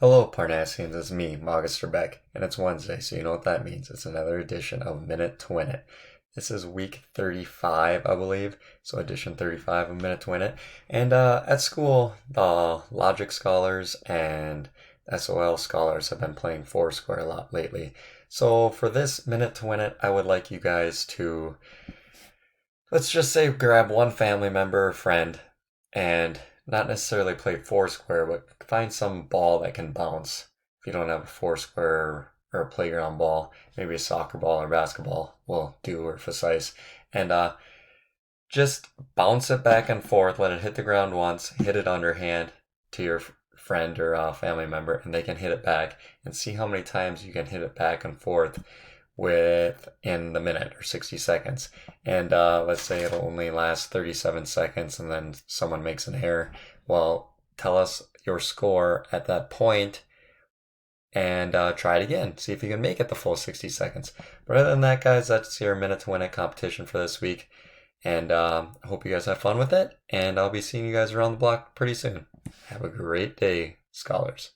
Hello, Parnassians. It's me, Magister Beck, and it's Wednesday, so you know what that means. It's another edition of Minute to Win It. This is week 35, I believe, so edition 35 of Minute to Win It. And at school, the Logic Scholars and SOL Scholars have been playing Foursquare a lot lately. So for this Minute to Win It, I would like you guys to, let's just say, grab one family member or friend and not necessarily play Foursquare, but find some ball that can bounce. If you don't have a Foursquare or a playground ball, maybe a soccer ball or basketball will do, or Facise. And just bounce it back and forth, let it hit the ground once, hit it underhand to your friend or family member, and they can hit it back, and see how many times you can hit it back and forth within the minute or 60 seconds. And let's say it'll only last 37 seconds and then someone makes an error. Well, tell us your score at that point and try it again. See if you can make it the full 60 seconds. But other than that, guys, that's your Minute to Win It competition for this week. And I hope you guys have fun with it. And I'll be seeing you guys around the block pretty soon. Have a great day, scholars.